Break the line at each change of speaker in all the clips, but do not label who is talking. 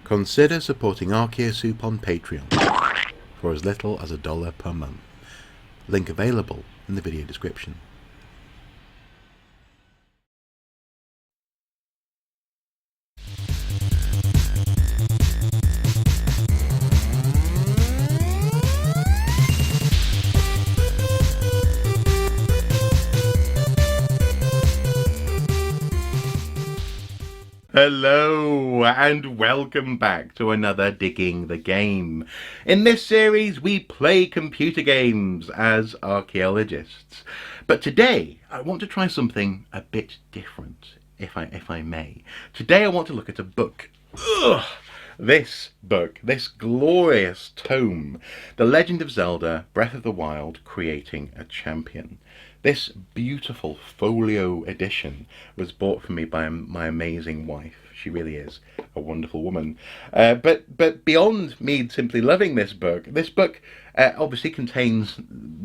Consider supporting Archaeosoup on Patreon for as little as $1 per month. Link available in the video description. Hello and welcome back to another Digging the Game. In this series we play computer games as archaeologists. But today I want to try something a bit different, if I may. Today I want to look at a book. Ugh! This book, this glorious tome, The Legend of Zelda, Breath of the Wild, Creating a Champion. This beautiful folio edition was bought for me by my amazing wife. She really is a wonderful woman. But beyond me simply loving this book obviously contains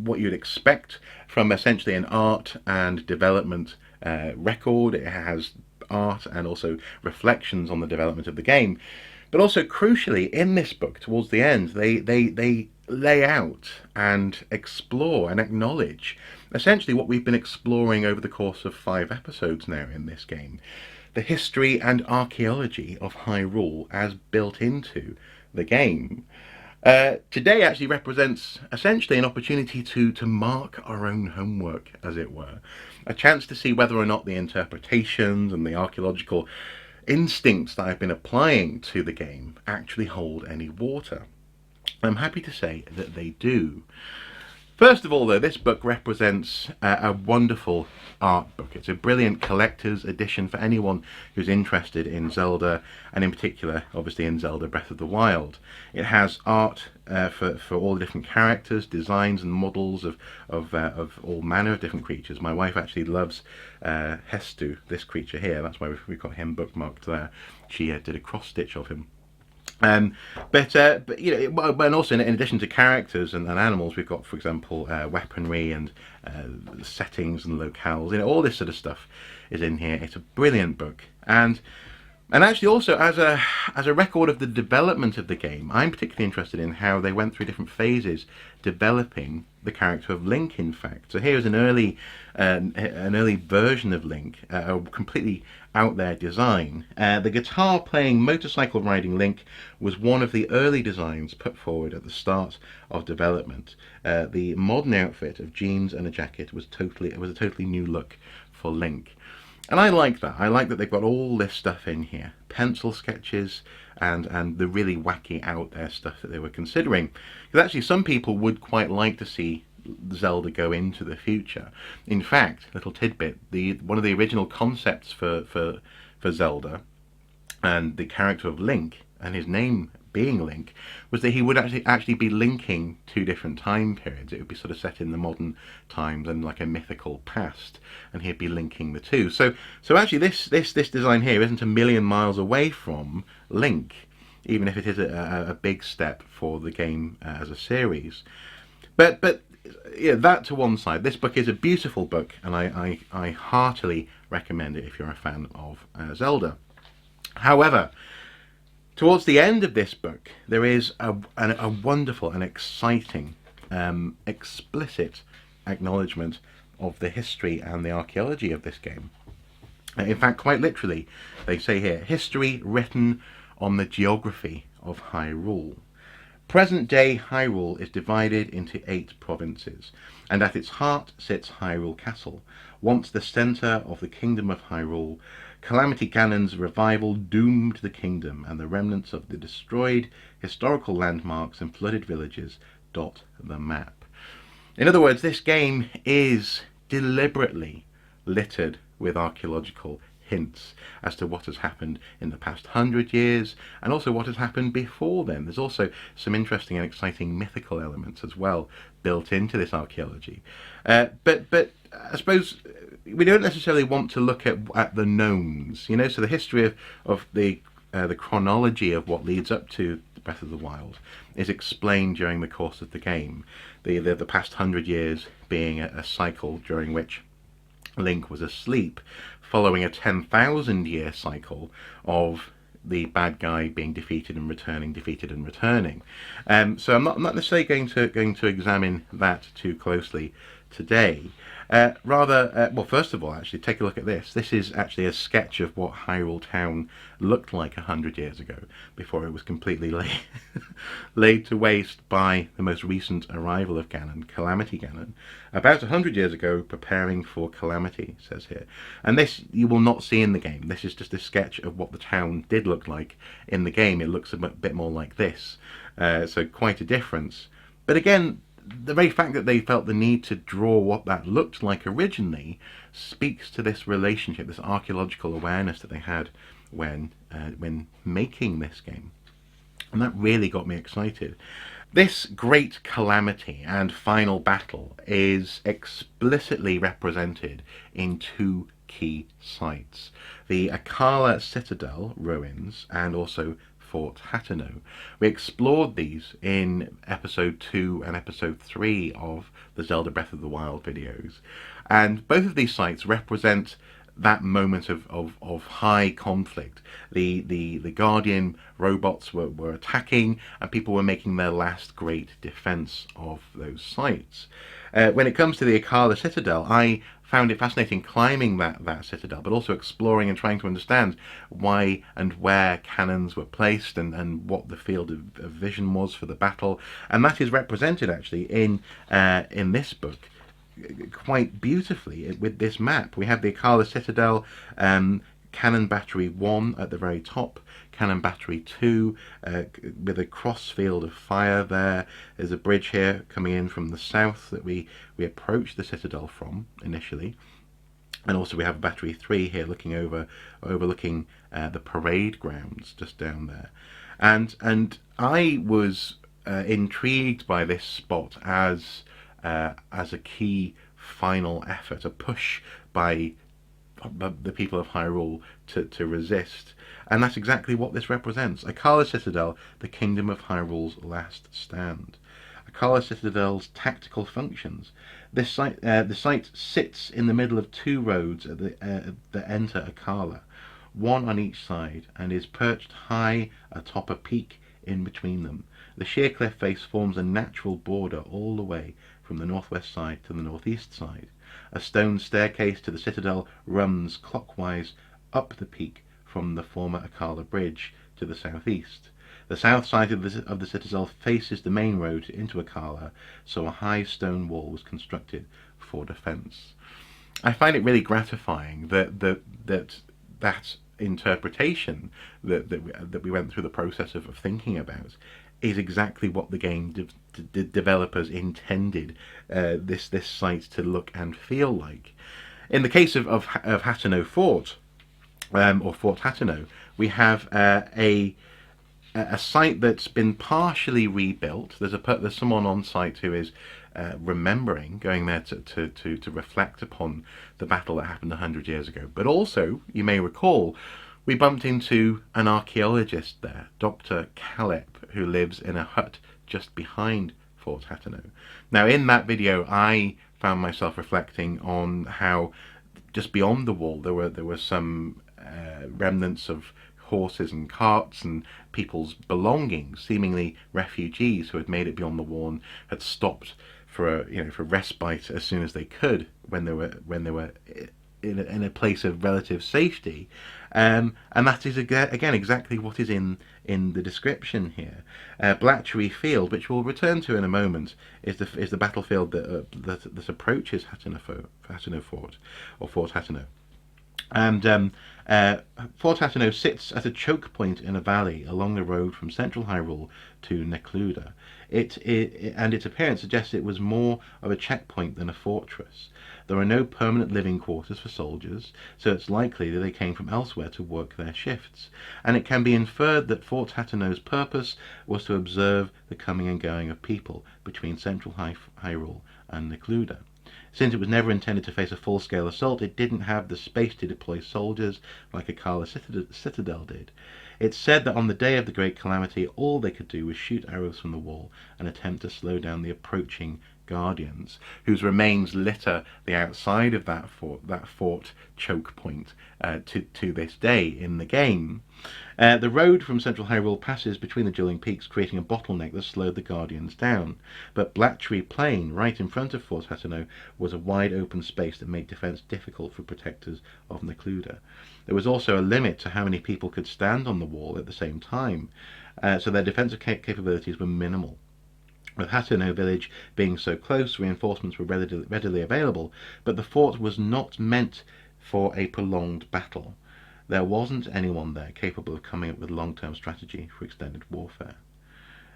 what you'd expect from essentially an art and development record. It has art and also reflections on the development of the game. But also, crucially, in this book, towards the end, they lay out and explore and acknowledge essentially what we've been exploring over the course of 5 episodes now in this game. The history and archaeology of Hyrule as built into the game. Today actually represents essentially an opportunity to mark our own homework, as it were. A chance to see whether or not the interpretations and the archaeological instincts that I've been applying to the game actually hold any water. I'm happy to say that they do. First of all, though, this book represents a wonderful art book. It's a brilliant collector's edition for anyone who's interested in Zelda, and in particular, obviously, in Zelda Breath of the Wild. It has art for all the different characters, designs and models of all manner of different creatures. My wife actually loves Hestu, this creature here. That's why we've got him bookmarked there. She did a cross-stitch of him. But you know, and also in addition to characters and animals, we've got, for example, weaponry and settings and locales. You know, all this sort of stuff is in here. It's a brilliant book, and actually also as a record of the development of the game, I'm particularly interested in how they went through different phases developing the character of Link. In fact, so here's an early version of Link, a completely out there design. The guitar playing, motorcycle riding Link was one of the early designs put forward at the start of development. The modern outfit of jeans and a jacket was a totally new look for Link. And I like that. I like that they've got all this stuff in here. Pencil sketches and the really wacky out there stuff that they were considering. Because actually some people would quite like to see Zelda go into the future. In fact, little tidbit, one of the original concepts for Zelda and the character of Link and his name being Link was that he would actually be linking 2 different time periods. It would be sort of set in the modern times and like a mythical past, and he'd be linking the two. So actually this design here isn't a million miles away from Link, even if it is a big step for the game as a series. But yeah, that to one side. This book is a beautiful book, and I heartily recommend it if you're a fan of Zelda. However, towards the end of this book, there is a wonderful and exciting, explicit acknowledgement of the history and the archaeology of this game. In fact, quite literally, they say here, history written on the geography of Hyrule. Present-day Hyrule is divided into 8 provinces, and at its heart sits Hyrule Castle, once the centre of the Kingdom of Hyrule. Calamity Ganon's revival doomed the kingdom, and the remnants of the destroyed historical landmarks and flooded villages dot the map. In other words, this game is deliberately littered with archaeological hints as to what has happened in the past 100 years and also what has happened before then. There's also some interesting and exciting mythical elements as well built into this archaeology. But I suppose we don't necessarily want to look at the knowns, you know. So the history of the chronology of what leads up to Breath of the Wild is explained during the course of the game. The past 100 years being a cycle during which Link was asleep, following a 10,000 year cycle of the bad guy being defeated and returning, defeated and returning. So I'm not necessarily going to examine that too closely today. Well, first of all, actually, take a look at this. This is actually a sketch of what Hyrule Town looked like 100 years ago, before it was completely laid to waste by the most recent arrival of Ganon, Calamity Ganon. About 100 years ago, preparing for Calamity, it says here. And this you will not see in the game. This is just a sketch of what the town did look like in the game. It looks a bit more like this. So quite a difference. But again, the very fact that they felt the need to draw what that looked like originally speaks to this relationship, this archaeological awareness that they had when making this game. And that really got me excited. This great calamity and final battle is explicitly represented in two key sites: the Acara Citadel ruins and also Fort Hathor. We explored these in episode 2 and episode 3 of the Zelda Breath of the Wild videos, and both of these sites represent that moment of high conflict. The Guardian robots were attacking, and people were making their last great defense of those sites. When it comes to the Acara Citadel, I found it fascinating climbing that citadel, but also exploring and trying to understand why and where cannons were placed, and what the field of vision was for the battle. And that is represented actually in this book quite beautifully with this map. We have the Acara Citadel, Cannon Battery 1 at the very top, Cannon Battery 2 with a cross field of fire there. There's a bridge here coming in from the south that we approached the Citadel from initially. And also we have Battery 3 here overlooking the parade grounds just down there. And I was intrigued by this spot as a key final effort, a push by the people of Hyrule to resist. And that's exactly what this represents. Acara Citadel, the kingdom of Hyrule's last stand. Acara Citadel's tactical functions. The site sits in the middle of two roads that enter Acara, one on each side, and is perched high atop a peak in between them. The sheer cliff face forms a natural border all the way from the northwest side to the northeast side. A stone staircase to the citadel runs clockwise up the peak from the former Acara Bridge to the southeast. The south side of the citadel faces the main road into Acara, so a high stone wall was constructed for defence. I find it really gratifying that interpretation that we went through the process of thinking about is exactly what the game developers intended this site to look and feel like. In the case of Hathor Fort, or Fort Hathor, we have a site that's been partially rebuilt. There's someone on site who is remembering, going there to reflect upon the battle that happened 100 years ago. But also, you may recall, we bumped into an archaeologist there, Dr. Caleb, who lives in a hut just behind Fort Hathor. Now, in that video, I found myself reflecting on how just beyond the wall there were some remnants of horses and carts and people's belongings, seemingly refugees who had made it beyond the wall and had stopped for respite as soon as they could when they were in a place of relative safety. And that is again exactly what is in the description here. Blatchery Field, which we'll return to in a moment, is the battlefield that approaches Hathor Fort, or Fort Hathor. And Fort Hathor sits at a choke point in a valley along the road from central Hyrule to Necluda. And its appearance suggests it was more of a checkpoint than a fortress. There are no permanent living quarters for soldiers, so it's likely that they came from elsewhere to work their shifts. And it can be inferred that Fort Hathor's purpose was to observe the coming and going of people between central Hyrule and Necluda. Since it was never intended to face a full-scale assault, it didn't have the space to deploy soldiers like Acara Citadel did. It's said that on the day of the Great Calamity, all they could do was shoot arrows from the wall and attempt to slow down the approaching guardians, whose remains litter the outside of that fort choke point to this day in the game. The road from central Hyrule passes between the dueling peaks, creating a bottleneck that slowed the Guardians down. But Blatchery Plain, right in front of Fort Hathor, was a wide open space that made defence difficult for protectors of Necluda. There was also a limit to how many people could stand on the wall at the same time, so their defensive capabilities were minimal. With Hathor village being so close, reinforcements were readily available, but the fort was not meant for a prolonged battle. There wasn't anyone there capable of coming up with long-term strategy for extended warfare.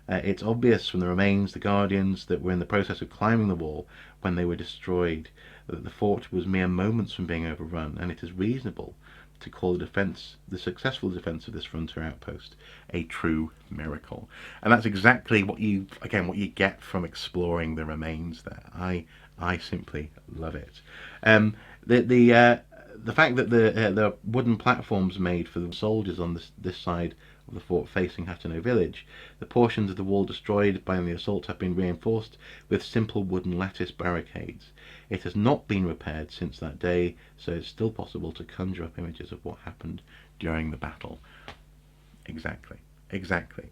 It's obvious from the remains, the Guardians that were in the process of climbing the wall when they were destroyed, that the fort was mere moments from being overrun, and it is reasonable to call the successful defence of this frontier outpost a true miracle. And that's exactly what you get from exploring the remains there. I simply love it. The fact that the wooden platforms made for the soldiers on this side of the fort facing Hathor village, the portions of the wall destroyed by the assault have been reinforced with simple wooden lattice barricades. It has not been repaired since that day, so it's still possible to conjure up images of what happened during the battle. Exactly.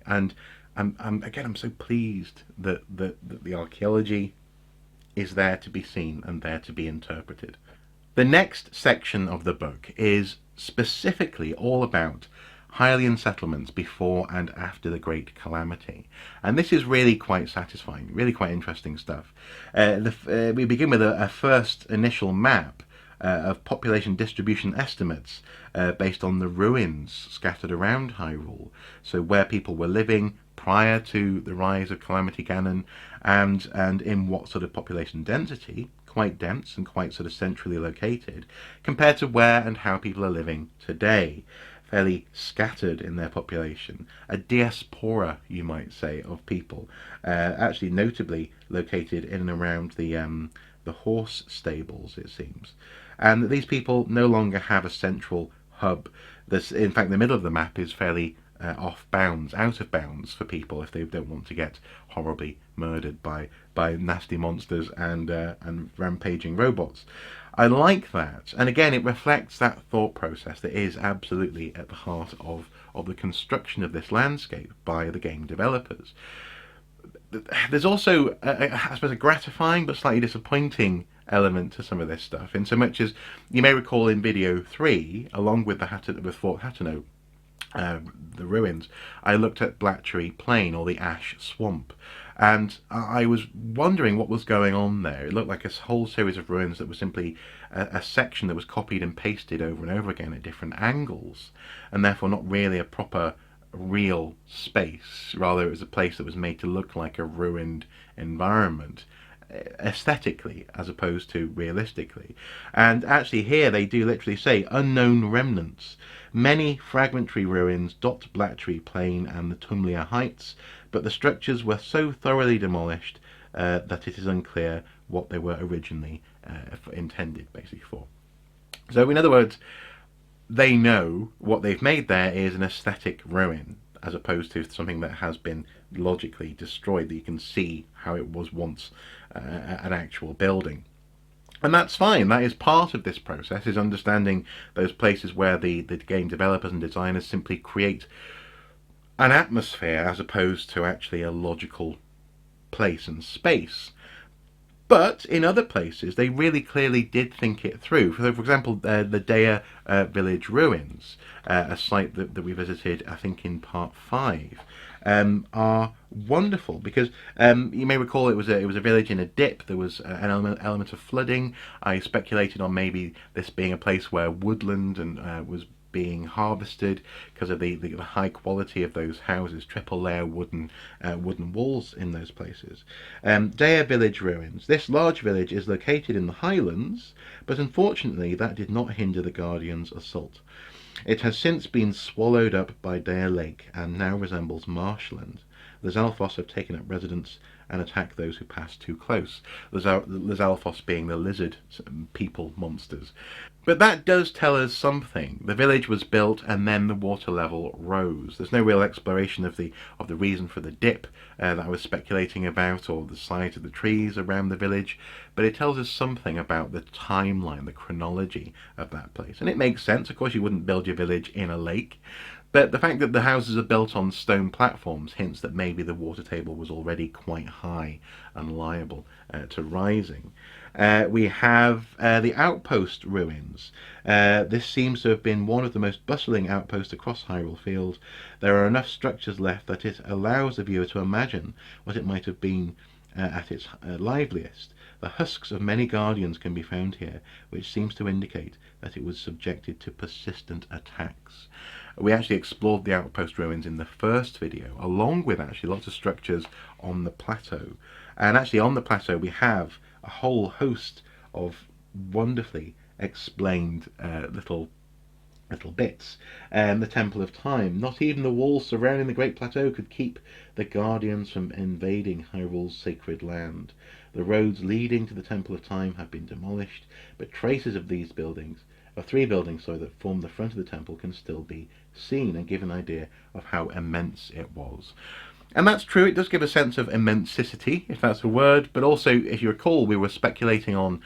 And I'm so pleased that the archaeology is there to be seen and there to be interpreted. The next section of the book is specifically all about Hylian settlements before and after the Great Calamity. And this is really quite satisfying, really quite interesting stuff. We begin with a first initial map of population distribution estimates based on the ruins scattered around Hyrule. So where people were living prior to the rise of Calamity Ganon, and in what sort of population density, quite dense and quite sort of centrally located, compared to where and how people are living today. Fairly scattered in their population, a diaspora, you might say, of people, actually notably located in and around the horse stables, it seems. And these people no longer have a central hub. In fact, the middle of the map is fairly out of bounds for people if they don't want to get horribly murdered by nasty monsters and rampaging robots. I like that, and again it reflects that thought process that is absolutely at the heart of the construction of this landscape by the game developers. There's also, I suppose, a gratifying but slightly disappointing element to some of this stuff, in so much as you may recall in video 3, along with Fort Hathor, the ruins, I looked at Blatchery Plain, or the Ash Swamp, and I was wondering what was going on there. It looked like a whole series of ruins that was simply a section that was copied and pasted over and over again at different angles, and therefore not really a proper real space. Rather, it was a place that was made to look like a ruined environment, aesthetically as opposed to realistically. And actually here they do literally say unknown remnants. Many fragmentary ruins dot Blatchery Plain and the Tumlia Heights, but the structures were so thoroughly demolished that it is unclear what they were originally intended basically for. So in other words, they know what they've made there is an aesthetic ruin, as opposed to something that has been logically destroyed, that you can see how it was once an actual building. And that's fine. That is part of this process, is understanding those places where the game developers and designers simply create an atmosphere as opposed to actually a logical place and space. But in other places, they really clearly did think it through. For example, the Daya village ruins, a site that we visited, I think, in part 5, are wonderful because you may recall it was a village in a dip. There was an element of flooding. I speculated on maybe this being a place where woodland and was being harvested because of the high quality of those houses, triple layer wooden walls in those places. Daya village ruins. This large village is located in the highlands, but unfortunately that did not hinder the Guardians' assault. It has since been swallowed up by Daya Lake and now resembles marshland. The Zalfos have taken up residence and attack those who pass too close. The Zalfos being the lizard people monsters. But that does tell us something. The village was built and then the water level rose. There's no real exploration of the reason for the dip that I was speculating about, or the size of the trees around the village, but it tells us something about the timeline, the chronology of that place. And it makes sense. Of course, you wouldn't build your village in a lake, but the fact that the houses are built on stone platforms hints that maybe the water table was already quite high and liable to rising. We have the outpost ruins. This seems to have been one of the most bustling outposts across Hyrule Field. There are enough structures left that it allows the viewer to imagine what it might have been at its liveliest. The husks of many guardians can be found here, which seems to indicate that it was subjected to persistent attacks. We actually explored the outpost ruins in the first video, along with actually lots of structures on the plateau. And actually on the plateau we have a whole host of wonderfully explained little bits. The Temple of Time. Not even the walls surrounding the Great Plateau could keep the Guardians from invading Hyrule's sacred land. The roads leading to the Temple of Time have been demolished, but traces of three buildings that form the front of the temple can still be seen and give an idea of how immense it was. And that's true, it does give a sense of immensity, if that's a word, but also, if you recall, we were speculating on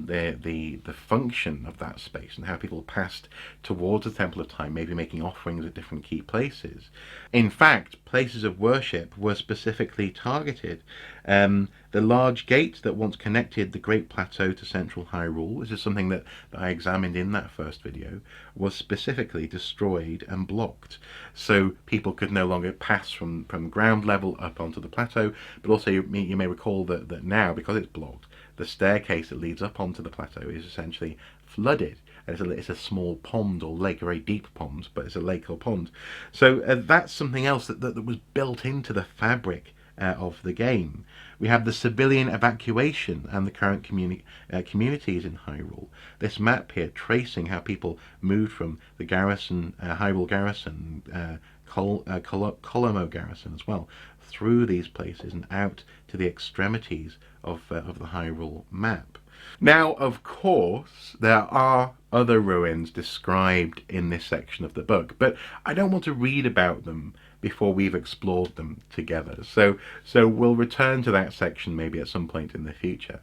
the function of that space and how people passed towards the Temple of Time, maybe making offerings at different key places. In fact, places of worship were specifically targeted. The large gate that once connected the Great Plateau to central Hyrule, this is something that I examined in that first video, was specifically destroyed and blocked. So people could no longer pass from ground level up onto the plateau, but also you may recall that now, because it's blocked, the staircase that leads up onto the plateau is essentially flooded. It's a small pond or lake, a very deep pond, but it's a lake or pond. So that's something else that was built into the fabric of the game. We have the civilian evacuation and the current communities in Hyrule. This map here tracing how people moved from the garrison, Hyrule garrison, Colomo garrison as well, through these places and out to the extremities of the Hyrule map. Now, of course, there are other ruins described in this section of the book, but I don't want to read about them before we've explored them together. So we'll return to that section maybe at some point in the future.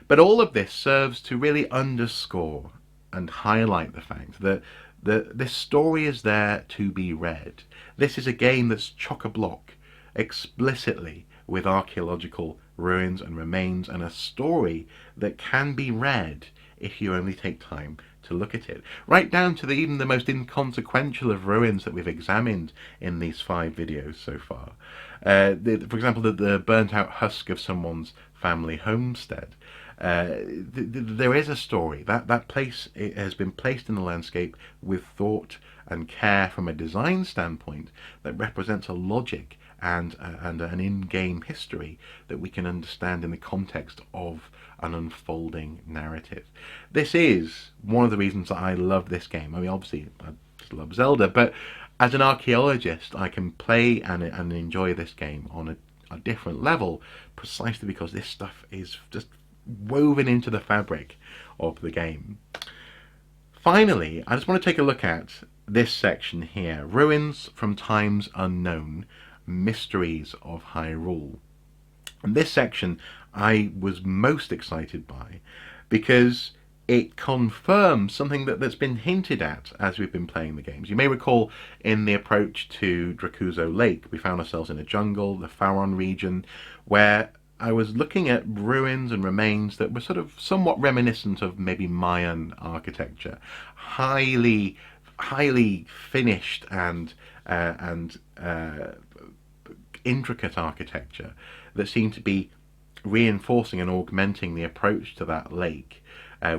But all of this serves to really underscore and highlight the fact that this story is there to be read. This is a game that's chock-a-block explicitly with archaeological ruins and remains, and a story that can be read if you only take time to look at it. Right down to even the most inconsequential of ruins that we've examined in these 5 videos so far. For example, the burnt out husk of someone's family homestead. There is a story. That place, it has been placed in the landscape with thought and care from a design standpoint that represents a logic and an in-game history that we can understand in the context of an unfolding narrative. This is one of the reasons that I love this game. I mean, obviously, I just love Zelda, but as an archaeologist, I can play and enjoy this game on a different level, precisely because this stuff is just woven into the fabric of the game. Finally, I just want to take a look at this section here, Ruins from Times Unknown, Mysteries of Hyrule. And this section I was most excited by because it confirms something that's been hinted at as we've been playing the games. You may recall in the approach to Dracuzo Lake, we found ourselves in a jungle, the Faron region, where I was looking at ruins and remains that were sort of somewhat reminiscent of maybe Mayan architecture, highly finished and intricate architecture that seemed to be reinforcing and augmenting the approach to that lake,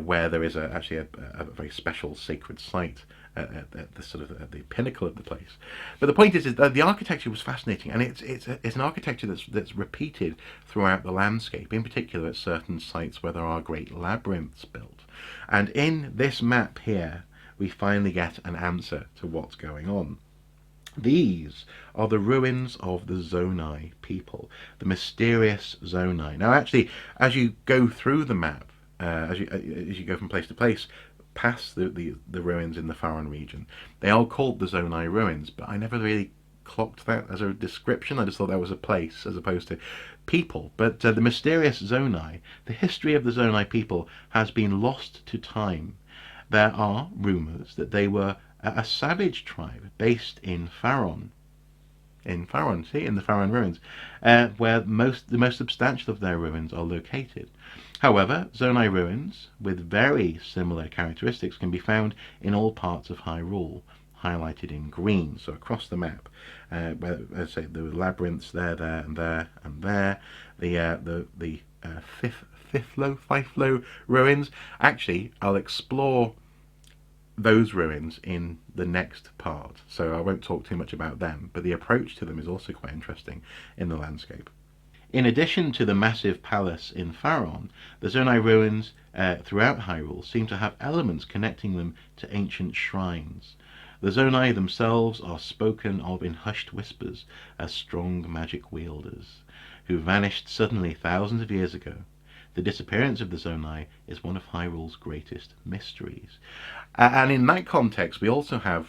where there is actually a very special sacred site at the pinnacle of the place. But the point is that the architecture was fascinating, and it's an architecture that's repeated throughout the landscape, in particular at certain sites where there are great labyrinths built. And in this map here, we finally get an answer to what's going on. These are the ruins of the Zonai people, the mysterious Zonai. Now, actually, as you go through the map, as you go from place to place, past the ruins in the Faron region, they are called the Zonai ruins, but I never really clocked that as a description. I just thought that was a place as opposed to people. But the mysterious Zonai, the history of the Zonai people has been lost to time. There are rumours that they were a savage tribe based in Faron. In Faron, see, in the Faron ruins, where the most substantial of their ruins are located. However, Zonai ruins, with very similar characteristics, can be found in all parts of Hyrule, highlighted in green, so across the map. Where, let's say, the labyrinths there, and there, and there. The Fiflo ruins. Actually, I'll explore those ruins in the next part, so I won't talk too much about them, but the approach to them is also quite interesting in the landscape. In addition to the massive palace in Faron, the Zonai ruins throughout Hyrule seem to have elements connecting them to ancient shrines. The Zonai themselves are spoken of in hushed whispers as strong magic wielders, who vanished suddenly thousands of years ago. The disappearance of the Zonai is one of Hyrule's greatest mysteries. And in that context, we also have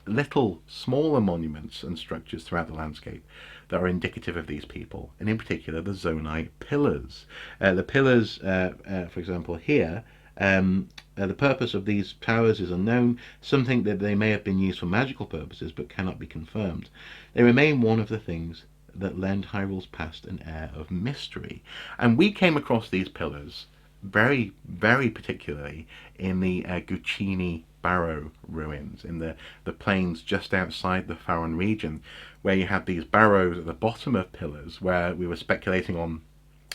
little smaller monuments and structures throughout the landscape that are indicative of these people, and in particular the Zonai pillars. The pillars, for example, here, the purpose of these towers is unknown. Some think that they may have been used for magical purposes, but cannot be confirmed. They remain one of the things that lend Hyrule's past an air of mystery. And we came across these pillars very, very particularly in the Guccini Barrow ruins, in the plains just outside the Faron region, where you had these barrows at the bottom of pillars, where we were speculating on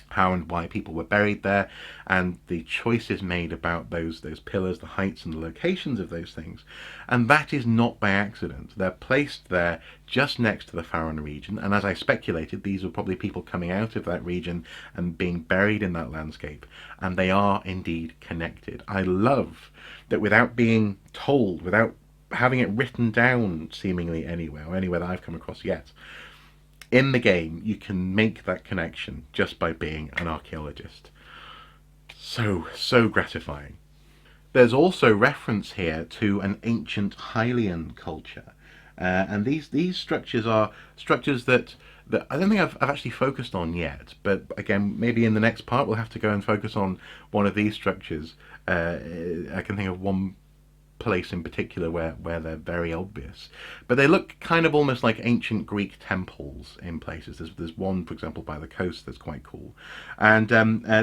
how and why people were buried there, and the choices made about those pillars, the heights and the locations of those things. And that is not by accident. They're placed there just next to the Faron region, and as I speculated, these were probably people coming out of that region and being buried in that landscape, and they are indeed connected. I love that without being told, without having it written down seemingly anywhere, or anywhere that I've come across yet, in the game, you can make that connection just by being an archaeologist. So gratifying. There's also reference here to an ancient Hylian culture. And these structures are structures that I don't think I've actually focused on yet. But again, maybe in the next part we'll have to go and focus on one of these structures. I can think of one place in particular where they're very obvious, but they look kind of almost like ancient Greek temples in places. There's one, for example, by the coast that's quite cool. And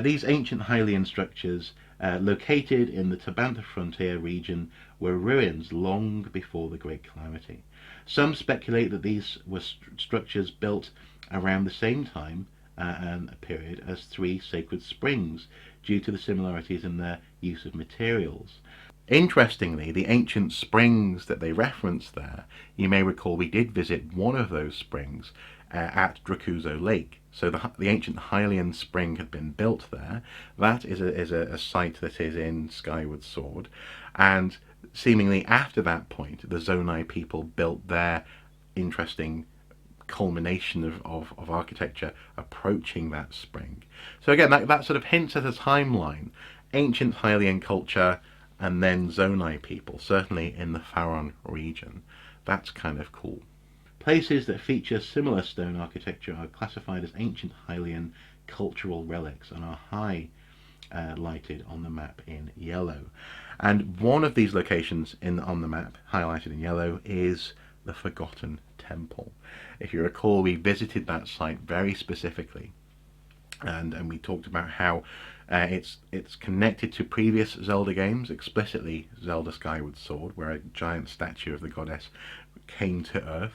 these ancient Hylian structures located in the Tabantha frontier region were ruins long before the Great Calamity. Some speculate that these were structures built around the same time and a period as three sacred springs, due to the similarities in their use of materials. Interestingly, the ancient springs that they reference there, you may recall we did visit one of those springs at Dracuzo Lake. So the ancient Hylian spring had been built there. That is a site that is in Skyward Sword. And seemingly after that point, the Zonai people built their interesting culmination of architecture approaching that spring. So again, that sort of hints at a timeline. Ancient Hylian culture, and then Zonai people, certainly in the Faron region. That's kind of cool. Places that feature similar stone architecture are classified as ancient Hylian cultural relics and are highlighted on the map in yellow. And one of these locations on the map, highlighted in yellow, is the Forgotten Temple. If you recall, we visited that site very specifically, and we talked about how it's connected to previous Zelda games, explicitly Zelda Skyward Sword, where a giant statue of the goddess came to Earth.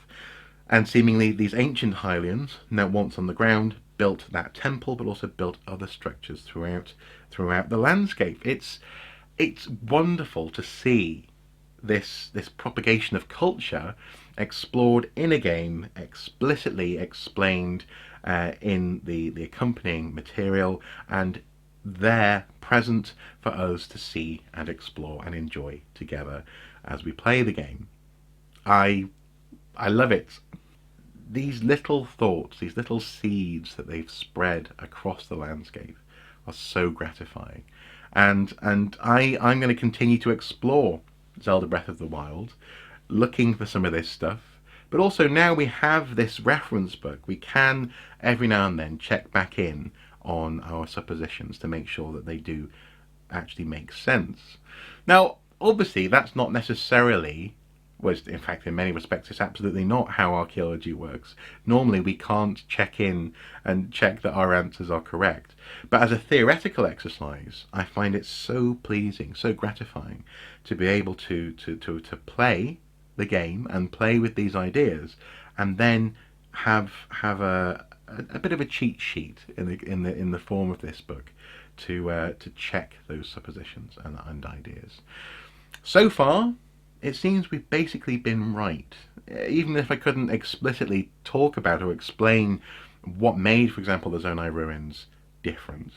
And seemingly these ancient Hylians, now once on the ground, built that temple, but also built other structures throughout the landscape. It's wonderful to see this propagation of culture explored in a game, explicitly explained in the accompanying material, and there present for us to see and explore and enjoy together as we play the game. I I love it. These little thoughts, these little seeds that they've spread across the landscape are so gratifying. I'm going to continue to explore Zelda Breath of the Wild, looking for some of this stuff. But also now we have this reference book, we can every now and then check back in on our suppositions to make sure that they do actually make sense. Now, obviously, that's not necessarily, well, in fact, in many respects, it's absolutely not how archaeology works. Normally, we can't check in and check that our answers are correct. But as a theoretical exercise, I find it so pleasing, so gratifying to be able to play the game and play with these ideas, and then have a bit of a cheat sheet in the form of this book to check those suppositions and ideas. So far, it seems we've basically been right. Even if I couldn't explicitly talk about or explain what made, for example, the Zonai ruins different,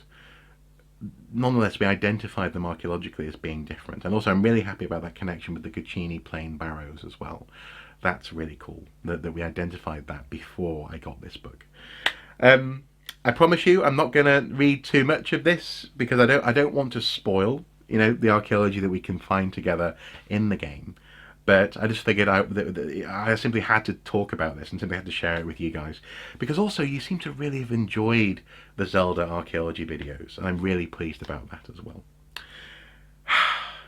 nonetheless we identified them archaeologically as being different. And also I'm really happy about that connection with the Guccini plain barrows as well. That's really cool that we identified that before I got this book. I promise you I'm not going to read too much of this because I don't want to spoil, you know, the archaeology that we can find together in the game. But I just figured out that I simply had to talk about this and simply had to share it with you guys. Because also you seem to really have enjoyed the Zelda archaeology videos, and I'm really pleased about that as well.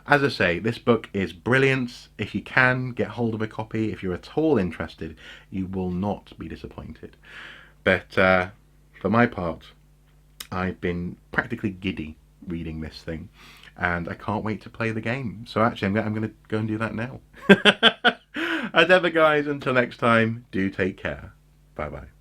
As I say, this book is brilliant. If you can, get hold of a copy. If you're at all interested, you will not be disappointed. But for my part, I've been practically giddy reading this thing, and I can't wait to play the game. So actually, I'm going to go and do that now. As ever, guys, until next time, do take care. Bye-bye.